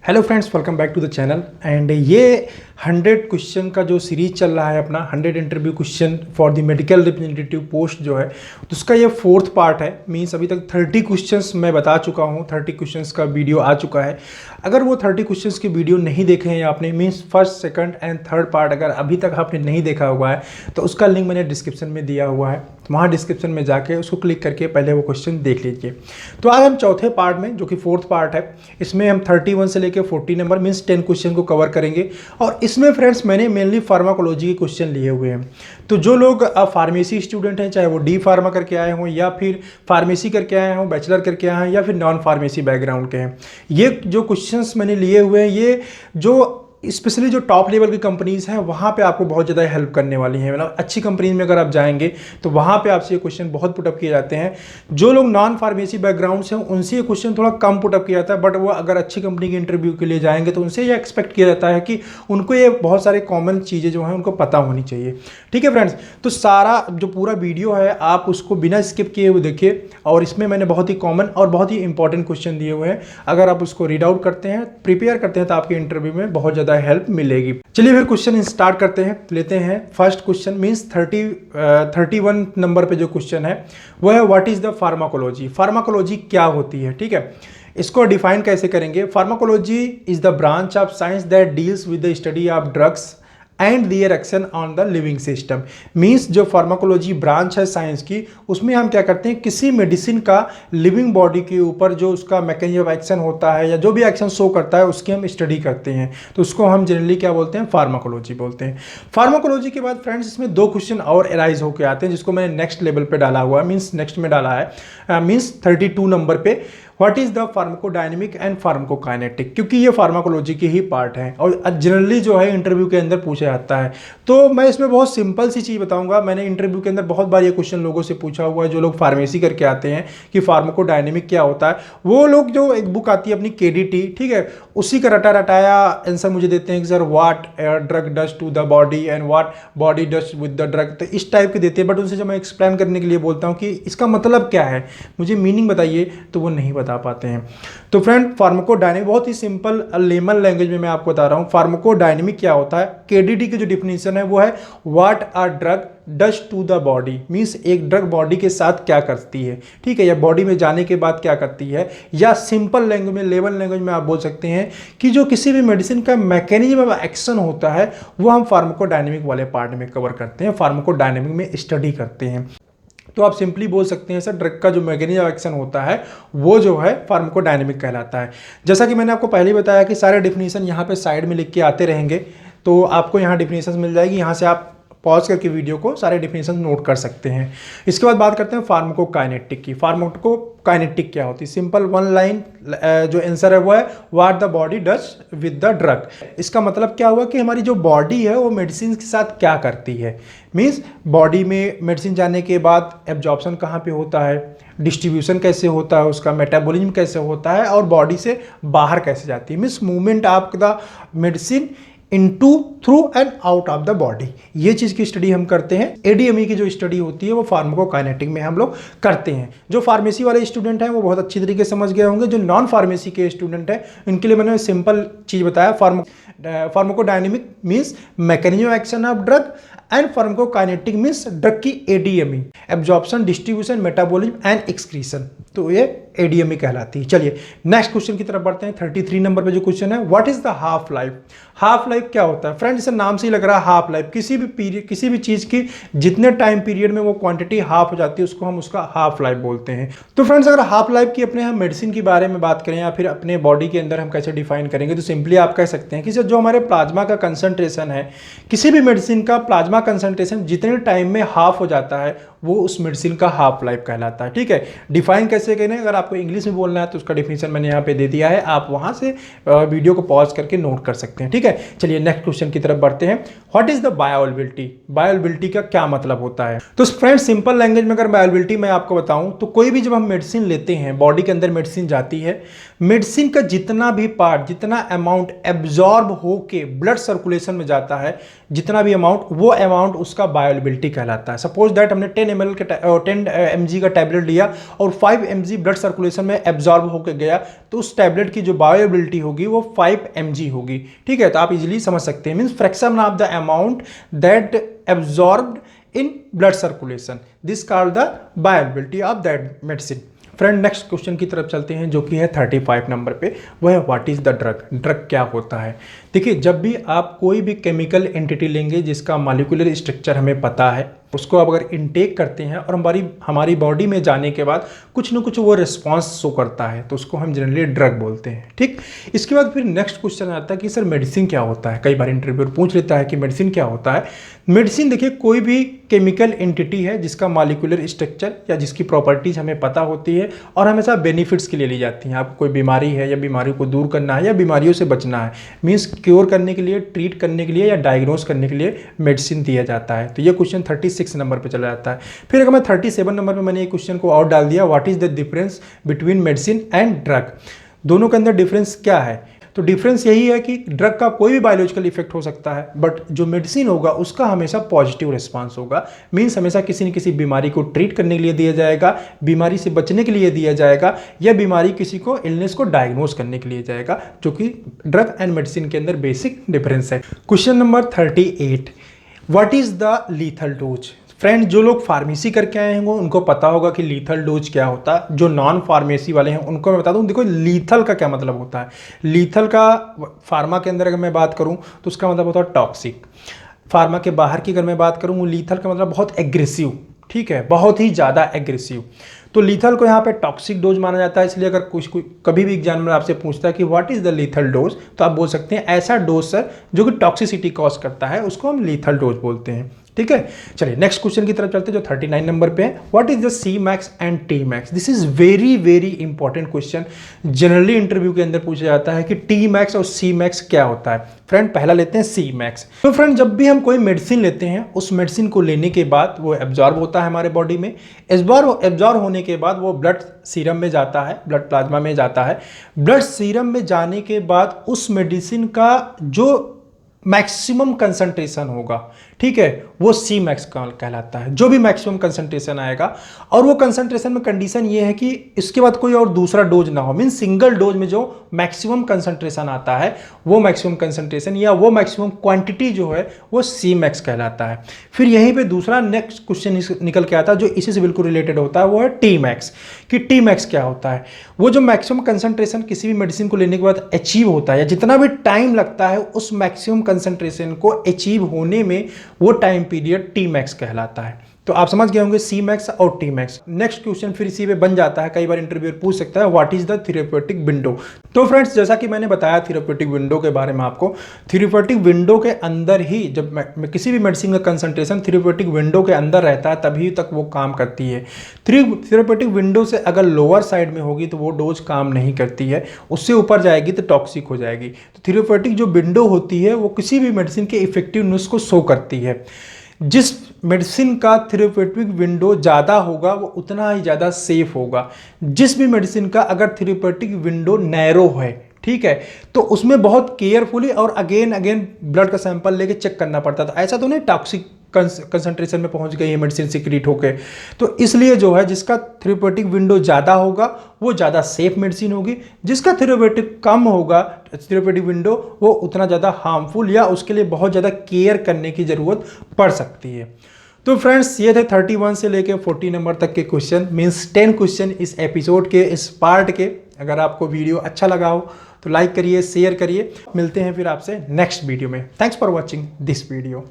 Hello friends, welcome back to the channel. And ये 100 question का जो सीरीज चल रहा है अपना 100 interview question for the medical representative post जो है, तो उसका ये 4th पार्ट है। मीन्स अभी तक 30 क्वेश्चंस मैं बता चुका हूँ, 30 क्वेश्चंस का वीडियो आ चुका है। अगर वो 30 क्वेश्चंस की वीडियो नहीं देखे हैं आपने, means first, second and third part अगर अभी तक आपने नहीं देखा हुआ है तो उसका लिंक मैंने डिस्क्रिप्शन में दिया हुआ है, तो वहाँ डिस्क्रिप्शन में जाके उसको क्लिक करके पहले वो क्वेश्चन देख लीजिए। तो आज हम चौथे पार्ट में, जो कि 4th पार्ट है, इसमें हम 31 से लेकर 40 नंबर मीन्स 10 क्वेश्चन को कवर करेंगे। और इसमें फ्रेंड्स मैंने मेनली फार्माकोलॉजी के क्वेश्चन लिए हुए हैं। तो जो लोग फार्मेसी स्टूडेंट हैं, चाहे वो डी फार्मा करके आए हों या फिर फार्मेसी करके आए हों, बैचलर करके आए हैं या फिर नॉन फार्मेसी बैकग्राउंड के हैं, ये जो क्वेश्चंस मैंने लिए हुए हैं, ये जो स्पेशली जो टॉप लेवल की कंपनीज़ हैं वहाँ पे आपको बहुत ज़्यादा हेल्प करने वाली हैं। मतलब अच्छी कंपनीज में अगर आप जाएंगे तो वहाँ पे आपसे ये क्वेश्चन बहुत पुटअप किए जाते हैं। जो लोग नॉन फार्मेसी बैकग्राउंड से हैं उनसे ये क्वेश्चन थोड़ा कम पुटअप किया जाता है, बट वो अगर अच्छी कंपनी के इंटरव्यू के लिए जाएंगे तो उनसे ये एक्सपेक्ट किया जाता है कि उनको ये बहुत सारे कॉमन चीज़ें जो हैं उनको पता होनी चाहिए। ठीक है फ्रेंड्स, तो सारा जो पूरा वीडियो है आप उसको बिना स्किप किए हुए देखिए, और इसमें मैंने बहुत ही कॉमन और बहुत ही इंपॉर्टेंट क्वेश्चन दिए हुए हैं। अगर आप उसको रीड आउट करते हैं, प्रिपेयर करते हैं, तो आपके इंटरव्यू में बहुत ज़्यादा हेल्प मिलेगी। चलिए फिर क्वेश्चन स्टार्ट करते हैं। लेते हैं फर्स्ट क्वेश्चन, मींस 31 नंबर पे जो क्वेश्चन है वो है what is the pharmacology. Pharmacology क्या होती है? ठीक है, इसको डिफाइन कैसे करेंगे? Pharmacology is the branch of science that deals with the study of drugs and their action on the living system. Means जो फार्माकोलॉजी ब्रांच है साइंस की, उसमें हम क्या करते हैं, किसी मेडिसिन का लिविंग बॉडी के ऊपर जो उसका मैकेनिज्म ऑफ एक्शन होता है या जो भी एक्शन शो करता है उसकी हम स्टडी करते हैं। तो उसको हम जनरली क्या बोलते हैं? फार्माकोलॉजी बोलते हैं। फार्माकोलॉजी के बाद फ्रेंड्स इसमें 2 क्वेश्चन और एराइज होकर आते हैं, जिसको मैंने नेक्स्ट लेवल पर डाला हुआ है, मीन्स नेक्स्ट में डाला है, मीन्स 32 नंबर पे what is the pharmacodynamic and pharmacokinetic, क्योंकि ये फार्माकोलॉजी के ही पार्ट हैं और जनरली जो है इंटरव्यू के अंदर पूछा जाता है। तो मैं इसमें बहुत सिंपल सी चीज़ बताऊंगा। मैंने इंटरव्यू के अंदर बहुत बार ये क्वेश्चन लोगों से पूछा हुआ है, जो लोग फार्मेसी करके आते हैं, कि फार्माकोडायनेमिक क्या होता है। वो लोग जो एक बुक आती है अपनी KDT, ठीक है, उसी का रटा रटाया आंसर मुझे देते हैं कि sir what drug does to the body and what body does with the drug, तो इस टाइप के देते हैं। बट उनसे जब मैं एक्सप्लेन करने के लिए बोलता हूँ कि इसका मतलब क्या है, मुझे मीनिंग बताइए, तो वो नहीं बता पाते हैं। तो फ्रेंड, फार्माकोडायनेमिक बहुत ही सिंपल लेमन लैंग्वेज में मैं आपको बता रहा हूँ। फार्माकोडायनेमिक क्या होता है? KDT की जो डिफिनीशन है वो है what a drug does to the body, means एक ड्रग बॉडी के साथ क्या करती है, ठीक है, या बॉडी में जाने के बाद क्या करती है, या सिंपल लैंग्वेज में, लेवल लैंग्वेज में आप बोल सकते हैं कि जो किसी भी मेडिसिन का मैकेनिज्म ऑफ एक्शन होता है वो हम फार्माकोडायनेमिक वाले पार्ट में कवर करते हैं, फार्माकोडायनेमिक में स्टडी करते हैं। तो आप सिंपली बोल सकते हैं सर, ड्रग का जो मैकेनिज्म ऑफ एक्शन होता है वो जो है फार्माकोडायनेमिक कहलाता है। जैसा कि मैंने आपको पहले ही बताया कि सारे डिफिनीशन यहाँ पे साइड में लिख के आते रहेंगे, तो आपको यहाँ डिफिनीशन मिल जाएगी, यहाँ से आप पॉज करके वीडियो को सारे डिफिनीशन नोट कर सकते हैं। इसके बाद बात करते हैं फार्माकोकाइनेटिक की। फार्माकोकाइनेटिक क्या होती है? सिंपल 1 लाइन जो आंसर है वो है what the body does with the drug. इसका मतलब क्या हुआ कि हमारी जो बॉडी है वो मेडिसिन के साथ क्या करती है। मीन्स बॉडी में मेडिसिन जाने के बाद एब्जॉर्प्शन कहाँ पे होता है, डिस्ट्रीब्यूशन कैसे होता है, उसका मेटाबॉलिज्म कैसे होता है, और बॉडी से बाहर कैसे जाती है। Means movement of the medicine into, through and out of the body, ये चीज़ की स्टडी हम करते हैं। ADME की जो स्टडी होती है वो फार्माकोकाइनेटिक में हम लोग करते हैं। जो फार्मेसी वाले स्टूडेंट हैं वो बहुत अच्छी तरीके से समझ गए होंगे। जो नॉन फार्मेसी के स्टूडेंट हैं इनके लिए मैंने सिंपल चीज़ बताया। Pharmacodynamic means mechanism of action of drug and pharmacokinetic means drug की ADME, absorption, distribution, metabolism and excretion, तो ये ADME कहलाती है। चलिए नेक्स्ट क्वेश्चन की तरफ बढ़ते हैं। 33 नंबर पे जो क्वेश्चन है, what is the half life. Half life क्या होता है? फ्रेंड्स, इसे नाम से ही लग रहा है हाफ लाइफ, किसी भी पीरियड, किसी भी चीज की जितने टाइम पीरियड में वो क्वांटिटी हाफ हो जाती है उसको हम उसका हाफ लाइफ बोलते हैं। तो फ्रेंड्स, अगर हाफ लाइफ की अपने हम मेडिसिन के बारे में बात करें या फिर अपने बॉडी के अंदर हम कैसे डिफाइन करेंगे, तो सिंपली आप कह सकते हैं कि जो हमारे प्लाज्मा का कंसंट्रेशन है, किसी भी मेडिसिन का प्लाज्मा कंसंट्रेशन जितने टाइम में हाफ हो जाता है वो उस मेडिसिन का हाफ लाइफ कहलाता है। ठीक है, डिफाइन कैसे करें? अगर आपको इंग्लिश में बोलना है तो उसका डिफिनीशन मैंने यहाँ पे दे दिया है, आप वहां से वीडियो को पॉज करके नोट कर सकते हैं। ठीक है, चलिए नेक्स्ट क्वेश्चन की तरफ बढ़ते हैं। What is the bioavailability. Bioavailability का क्या मतलब होता है? तो फ्रेंड्स, सिंपल लैंग्वेज में अगर बायोअवेलेबिलिटी मैं आपको बताऊं तो कोई भी जब हम मेडिसिन लेते हैं, बॉडी के अंदर मेडिसिन जाती है, मेडिसिन का जितना भी पार्ट, जितना अमाउंट एब्जॉर्ब होके ब्लड सर्कुलेशन में जाता है, जितना भी अमाउंट, वो अमाउंट उसका बायोअवेलेबिलिटी कहलाता है। सपोज दैट हमने 10 mg का टैबलेट लिया और 5 mg ब्लड सर्कुलेशन में एब्जॉर्ब होकर गया तो उस टैबलेट की जो बायोएबिलिटी होगी वो 5 mg होगी। ठीक है, तो आप इजीली समझ सकते हैं, means fraction of the amount that absorbed in blood circulation, this called the bioavailability of that medicine. Friend next question की तरफ चलते हैं जो कि है 35 नंबर पे, वो है what is the drug. Drug क्या होता है? देखिए, जब भी आप कोई भी केमिकल एंटिटी लेंगे जिसका मॉलिक्यूलर स्ट्रक्चर हमें पता है, उसको आप अगर इनटेक करते हैं और हमारी बॉडी में जाने के बाद कुछ ना कुछ वो रिस्पॉन्स शो करता है, तो उसको हम जनरली ड्रग बोलते हैं। ठीक, इसके बाद फिर नेक्स्ट क्वेश्चन आता है कि सर मेडिसिन क्या होता है। कई बार इंटरव्यूअर पूछ लेता है कि मेडिसिन क्या होता है। मेडिसिन देखिए कोई भी केमिकल एंटिटी है जिसका मॉलिक्यूलर स्ट्रक्चर या जिसकी प्रॉपर्टीज हमें पता होती है और हमेशा बेनिफिट्स के लिए ली जाती हैं। आपको कोई बीमारी है या बीमारी को दूर करना है या बीमारियों से बचना है, मीन्स क्योर करने के लिए, ट्रीट करने के लिए या डायग्नोस करने के लिए मेडिसिन दिया जाता है। तो ये क्वेश्चन 36 नंबर पे चला जाता है। फिर अगर मैं 37 नंबर पे मैंने ये क्वेश्चन को और डाल दिया, what is the difference between medicine and drug. दोनों के अंदर डिफरेंस क्या है? तो डिफरेंस यही है कि ड्रग का कोई भी बायोलॉजिकल इफेक्ट हो सकता है, बट जो मेडिसिन होगा उसका हमेशा पॉजिटिव रिस्पांस होगा। मीन्स हमेशा किसी न किसी बीमारी को ट्रीट करने के लिए दिया जाएगा, बीमारी से बचने के लिए दिया जाएगा, या बीमारी किसी को इलनेस को डायग्नोस करने के लिए जाएगा, जो कि ड्रग एंड मेडिसिन के अंदर बेसिक डिफरेंस है। Question number 38, what is the lethal dose. Friend, जो लोग फार्मेसी करके आए होंगे उनको पता होगा कि लीथल डोज क्या होता है। जो नॉन फार्मेसी वाले हैं उनको मैं बता दूं, देखो लीथल का क्या मतलब होता है। लीथल का फार्मा के अंदर अगर मैं बात करूं तो उसका मतलब होता है टॉक्सिक। फार्मा के बाहर की अगर मैं बात करूं, वो लीथल का मतलब बहुत एग्रेसिव, ठीक है, बहुत ही ज़्यादा एग्रेसिव। तो लीथल को यहाँ पे टॉक्सिक डोज माना जाता है। इसलिए अगर कभी भी एग्जामिनर आपसे पूछता है कि what is the lethal dose, तो आप बोल सकते हैं ऐसा डोज सर जो कि टॉक्सिसिटी कॉज करता है, उसको हम लीथल डोज बोलते हैं। ठीक है, चलिए नेक्स्ट क्वेश्चन की तरफ चलते हैं जो 39 नंबर पे है। What is the C max and T max. This is very very important question. Generally interview के अंदर पूछा जाता है कि टी मैक्स और सी मैक्स क्या होता है। फ्रेंड, पहला लेते हैं सी मैक्स। तो फ्रेंड, जब भी हम कोई मेडिसिन लेते हैं, उस मेडिसिन को लेने के बाद वो एब्जॉर्ब होता है हमारे बॉडी में। एब्जॉर्ब होने के बाद वो ब्लड सीरम में जाता है, ब्लड प्लाज्मा में जाता है। ब्लड सीरम में जाने के बाद उस मेडिसिन का जो मैक्सिमम कंसंट्रेशन होगा, ठीक है, वो सी मैक्स कहलाता है। जो भी मैक्सिमम कंसंट्रेशन आएगा, और वो कंसंट्रेशन में कंडीशन ये है कि इसके बाद कोई और दूसरा डोज ना हो। मीन सिंगल डोज में जो मैक्सिमम कंसंट्रेशन आता है, वो मैक्सिमम कंसंट्रेशन या वो मैक्सिमम क्वांटिटी जो है वो सी मैक्स कहलाता है। फिर यहीं पे दूसरा नेक्स्ट क्वेश्चन निकल के आता है जो इसी से बिल्कुल रिलेटेड होता है, वो है टी मैक्स। कि टी मैक्स क्या होता है? वो जो मैक्सिमम कंसंट्रेशन किसी भी मेडिसिन को लेने के बाद अचीव होता है, या जितना भी टाइम लगता है उस मैक्सिमम कंसंट्रेशन को अचीव होने में, वो टाइम पीरियड टी मैक्स कहलाता है। तो आप समझ गए होंगे सी मैक्स और टी मैक्स। नेक्स्ट क्वेश्चन फिर इसी पे बन जाता है, कई बार इंटरव्यूअर पूछ सकता है what is the therapeutic window. तो फ्रेंड्स, जैसा कि मैंने बताया थेरेप्यूटिक विंडो के बारे में आपको, थेरेप्यूटिक विंडो के अंदर ही जब किसी भी मेडिसिन का कंसंट्रेशन थेरेप्यूटिक विंडो के अंदर रहता है तभी तक वो काम करती है। थेरेप्यूटिक विंडो से अगर लोअर साइड में होगी तो वो डोज काम नहीं करती है, उससे ऊपर जाएगी तो टॉक्सिक हो जाएगी। तो थेरेप्यूटिक जो विंडो होती है वो किसी भी मेडिसिन के इफेक्टिवनेस को शो करती है। जिस मेडिसिन का थेरेप्यूटिक विंडो ज़्यादा होगा वो उतना ही ज़्यादा सेफ होगा। जिस भी मेडिसिन का अगर थेरेप्यूटिक विंडो नैरो है, ठीक है, तो उसमें बहुत केयरफुली और अगेन ब्लड का सैंपल लेके चेक करना पड़ता था। ऐसा तो नहीं टॉक्सिक कंसंट्रेशन में पहुंच गई है मेडिसिन सीक्रेट होके। तो इसलिए जो है जिसका थेरेप्यूटिक विंडो ज़्यादा होगा वो ज़्यादा सेफ मेडिसिन होगी, जिसका थेरेप्यूटिक कम होगा थेरेप्यूटिक विंडो वो उतना ज़्यादा हार्मफुल या उसके लिए बहुत ज़्यादा केयर करने की ज़रूरत पड़ सकती है। तो फ्रेंड्स, ये थे 31 से लेकर 40 नंबर तक के क्वेश्चन, मीन्स 10 क्वेश्चन इस एपिसोड के, इस पार्ट के। अगर आपको वीडियो अच्छा लगा हो तो लाइक करिए, शेयर करिए। मिलते हैं फिर आपसे नेक्स्ट वीडियो में। Thanks for watching this video.